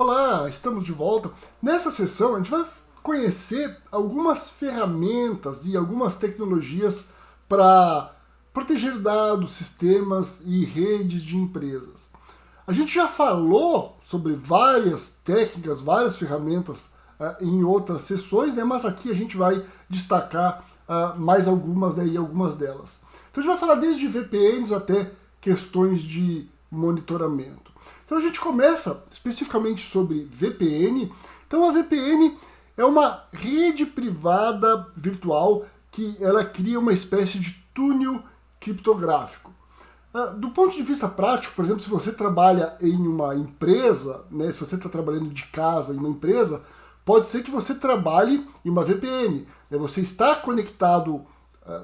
Olá, estamos de volta. Nessa sessão a gente vai conhecer algumas ferramentas e algumas tecnologias para proteger dados, sistemas e redes de empresas. A gente já falou sobre várias técnicas, várias ferramentas em outras sessões, né? Mas aqui a gente vai destacar mais algumas, né, e algumas delas. Então a gente vai falar desde VPNs até questões de monitoramento. Então a gente começa especificamente sobre VPN. Então a VPN é uma rede privada virtual que ela cria uma espécie de túnel criptográfico. Do ponto de vista prático, por exemplo, se você trabalha em uma empresa, né, se você está trabalhando de casa em uma empresa, pode ser que você trabalhe em uma VPN. Né, você está conectado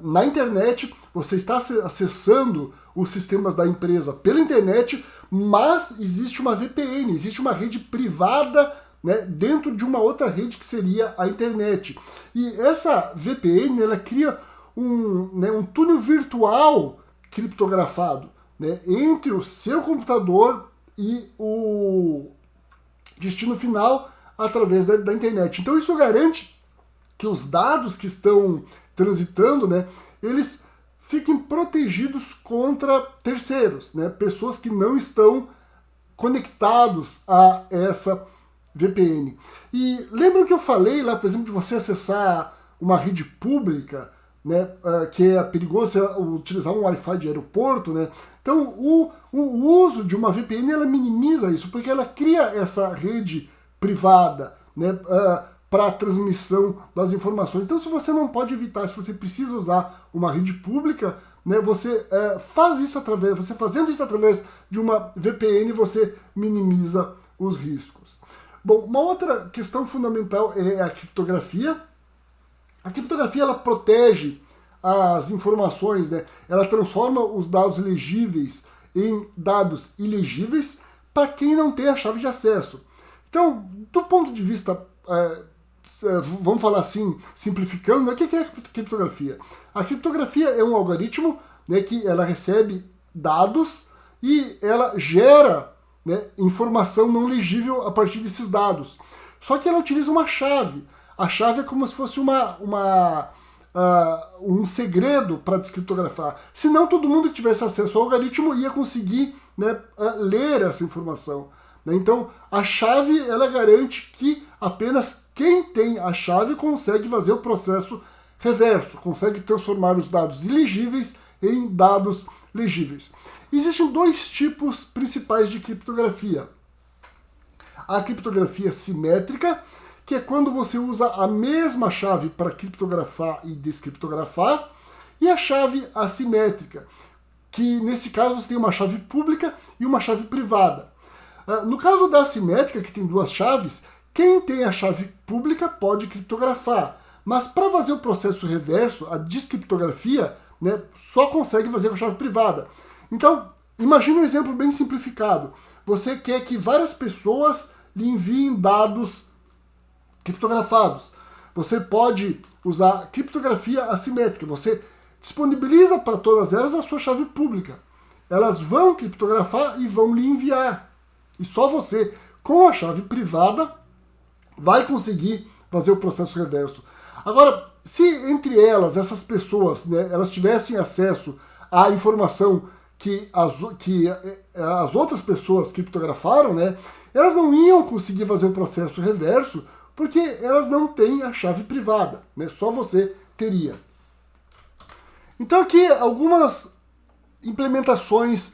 na internet, você está acessando os sistemas da empresa pela internet, mas existe uma VPN, existe uma rede privada, né, dentro de uma outra rede que seria a internet. E essa VPN ela cria um túnel virtual criptografado, né, entre o seu computador e o destino final através da internet. Então isso garante que os dados que estão transitando, né, eles fiquem protegidos contra terceiros, né, pessoas que não estão conectados a essa VPN. E lembram que eu falei lá, por exemplo, de você acessar uma rede pública, né, que é perigoso utilizar um Wi-Fi de aeroporto, né? Então o uso de uma VPN ela minimiza isso, porque ela cria essa rede privada, né, para a transmissão das informações. Então, se você não pode evitar, se você precisa usar uma rede pública, né, você faz isso você fazendo isso através de uma VPN, você minimiza os riscos. Bom, uma outra questão fundamental é a criptografia. A criptografia ela protege as informações, né? Ela transforma os dados legíveis em dados ilegíveis para quem não tem a chave de acesso. Então, do ponto de vista vamos falar assim, simplificando, né? O que é a criptografia? A criptografia é um algoritmo, né, que ela recebe dados e ela gera, né, informação não legível a partir desses dados. Só que ela utiliza uma chave. A chave é como se fosse um segredo para descriptografar. Senão todo mundo que tivesse acesso ao algoritmo ia conseguir, né, ler essa informação. Então, a chave ela garante que apenas quem tem a chave consegue fazer o processo reverso, consegue transformar os dados ilegíveis em dados legíveis. Existem dois tipos principais de criptografia. A criptografia simétrica, que é quando você usa a mesma chave para criptografar e descriptografar, e a chave assimétrica, que nesse caso você tem uma chave pública e uma chave privada. No caso da assimétrica, que tem duas chaves, quem tem a chave pública pode criptografar, mas para fazer o processo reverso, a descriptografia, né, só consegue fazer com a chave privada. Então, imagine um exemplo bem simplificado. Você quer que várias pessoas lhe enviem dados criptografados. Você pode usar criptografia assimétrica. Você disponibiliza para todas elas a sua chave pública. Elas vão criptografar e vão lhe enviar. E só você, com a chave privada, vai conseguir fazer o processo reverso. Agora, se entre elas, essas pessoas, né, elas tivessem acesso à informação que as outras pessoas criptografaram, né, elas não iam conseguir fazer o processo reverso porque elas não têm a chave privada, né, só você teria. Então aqui algumas implementações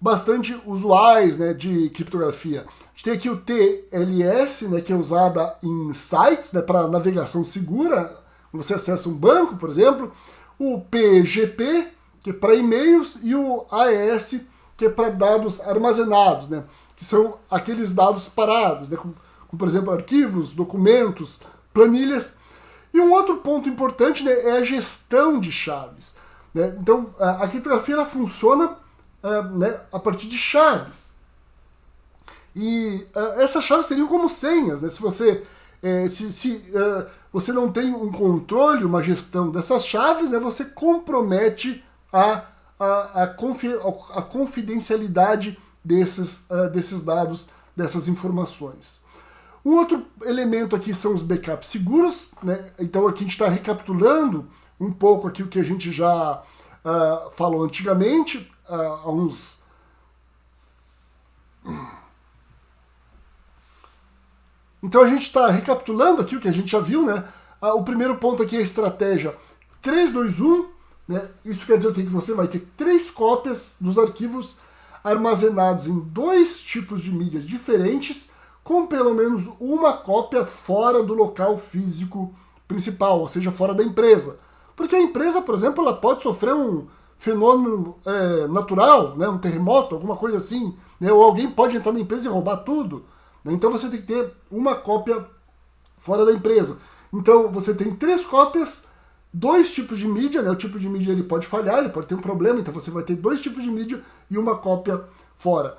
bastante usuais, né, de criptografia. A gente tem aqui o TLS, né, que é usada em sites, né, para navegação segura, quando você acessa um banco, por exemplo. O PGP, que é para e-mails, e o AES, que é para dados armazenados, né, que são aqueles dados parados, né, como por exemplo arquivos, documentos, planilhas. E um outro ponto importante, né, é a gestão de chaves. Né? Então a criptografia ela funciona né, a partir de chaves. E essas chaves seriam como senhas. Né? Se você você não tem um controle, uma gestão dessas chaves, né, você compromete a confidencialidade desses dados, dessas informações. Um outro elemento aqui são os backups seguros, né? Então aqui a gente está recapitulando um pouco aqui o que a gente já falou antigamente, há uns... Então a gente está recapitulando aqui o que a gente já viu, né? O primeiro ponto aqui é a estratégia 3-2-1, né? Isso quer dizer que você vai ter 3 cópias dos arquivos armazenados em 2 tipos de mídias diferentes, com pelo menos uma cópia fora do local físico principal, ou seja, fora da empresa. Porque a empresa, por exemplo, ela pode sofrer um fenômeno natural, né? Um terremoto, alguma coisa assim, né? Ou alguém pode entrar na empresa e roubar tudo. Né? Então você tem que ter uma cópia fora da empresa. Então você tem 3 cópias, 2 tipos de mídia, né? O tipo de mídia ele pode falhar, ele pode ter um problema, então você vai ter 2 tipos de mídia e uma cópia fora.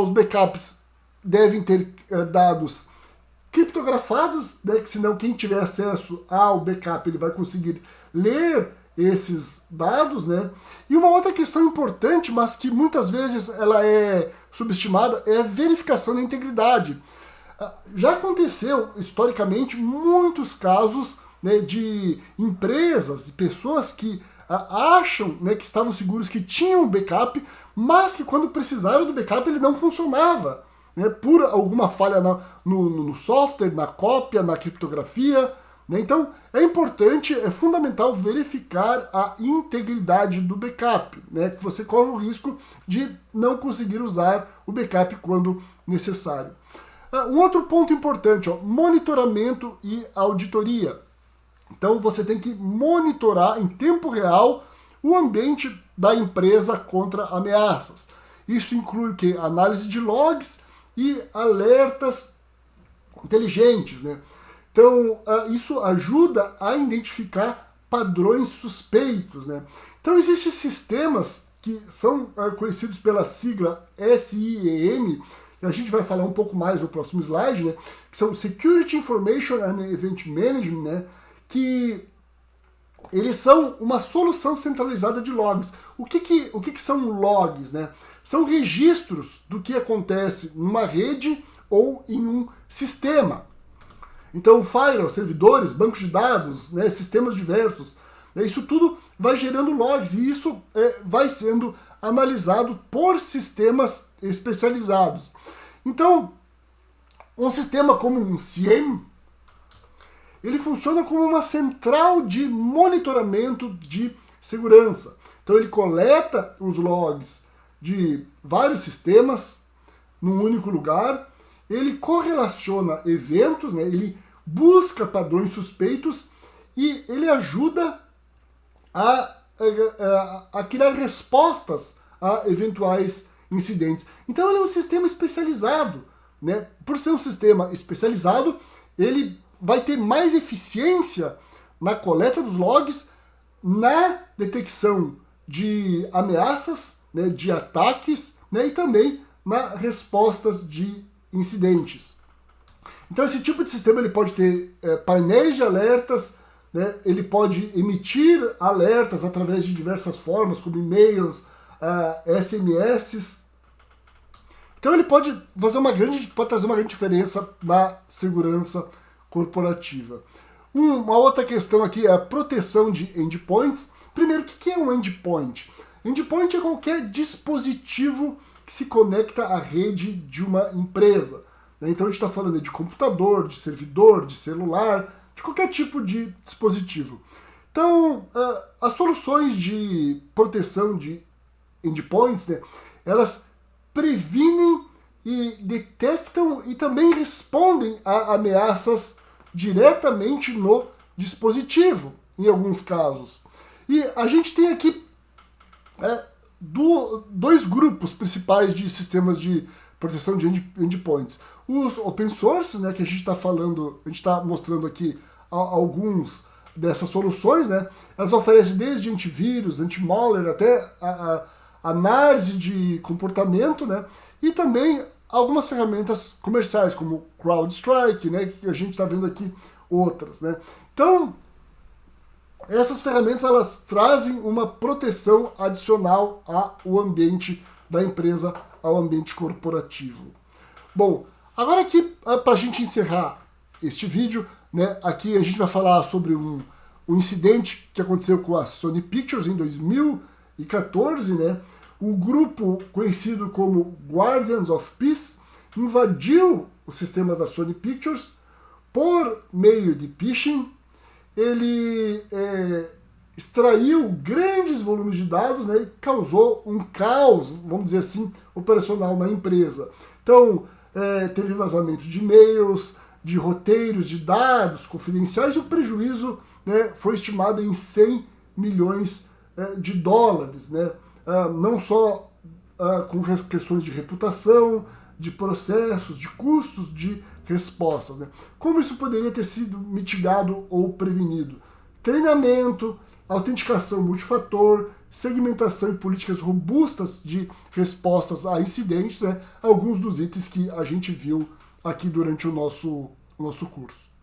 Os backups devem ter dados criptografados, né? Que senão quem tiver acesso ao backup ele vai conseguir ler esses dados, né? E uma outra questão importante, mas que muitas vezes ela é subestimada, é a verificação da integridade. Já aconteceu, historicamente, muitos casos, né, de empresas e pessoas que acham, né, que estavam seguros, que tinham backup, mas que quando precisaram do backup ele não funcionava, né, por alguma falha no software, na cópia, na criptografia. Né? Então é importante, é fundamental verificar a integridade do backup, né, que você corre o risco de não conseguir usar o backup quando necessário. Um outro ponto importante, monitoramento e auditoria. Então você tem que monitorar em tempo real o ambiente da empresa contra ameaças. Isso inclui o quê? Análise de logs e alertas inteligentes, né? Então isso ajuda a identificar padrões suspeitos, né? Então existem sistemas que são conhecidos pela sigla SIEM, a gente vai falar um pouco mais no próximo slide, né, que são Security Information and Event Management, né, que eles são uma solução centralizada de logs. O que são logs? Né? São registros do que acontece numa rede ou em um sistema. Então, firewall, servidores, bancos de dados, né, sistemas diversos, né, isso tudo vai gerando logs e isso vai sendo analisado por sistemas especializados. Então, um sistema como um SIEM, ele funciona como uma central de monitoramento de segurança. Então ele coleta os logs de vários sistemas num único lugar, ele correlaciona eventos, né, ele busca padrões suspeitos e ele ajuda a criar respostas a eventuais incidentes. Então ele é um sistema especializado, né? Por ser um sistema especializado, ele vai ter mais eficiência na coleta dos logs, na detecção de ameaças, né, de ataques, né, e também na respostas de incidentes. Então esse tipo de sistema ele pode ter painéis de alertas, né, ele pode emitir alertas através de diversas formas, como e-mails, SMS. Então ele pode trazer uma grande diferença na segurança corporativa. Uma outra questão aqui é a proteção de endpoints. Primeiro, o que é um endpoint? Endpoint é qualquer dispositivo que se conecta à rede de uma empresa. Então a gente está falando de computador, de servidor, de celular, de qualquer tipo de dispositivo. Então, as soluções de proteção de endpoints, né, elas previnem e detectam e também respondem a ameaças diretamente no dispositivo, em alguns casos. E a gente tem aqui dois grupos principais de sistemas de proteção de endpoints. Os open source, né, que a gente está falando, a gente está mostrando aqui alguns dessas soluções, né, elas oferecem desde antivírus, anti-malware, até a análise de comportamento, né, e também algumas ferramentas comerciais, como CrowdStrike, né, que a gente está vendo aqui outras, né. Então, essas ferramentas elas trazem uma proteção adicional ao ambiente da empresa, ao ambiente corporativo. Bom, agora aqui, para a gente encerrar este vídeo, né, aqui a gente vai falar sobre um incidente que aconteceu com a Sony Pictures em 2014, né? O grupo conhecido como Guardians of Peace invadiu os sistemas da Sony Pictures por meio de phishing. Ele extraiu grandes volumes de dados, né, e causou um caos, vamos dizer assim, operacional na empresa. Então, teve vazamento de e-mails, de roteiros, de dados confidenciais, e o prejuízo, né, foi estimado em 100 milhões de dólares, né? Não só com questões de reputação, de processos, de custos, de respostas, né? Como isso poderia ter sido mitigado ou prevenido? Treinamento, autenticação multifator, segmentação e políticas robustas de respostas a incidentes, né? Alguns dos itens que a gente viu aqui durante o nosso curso.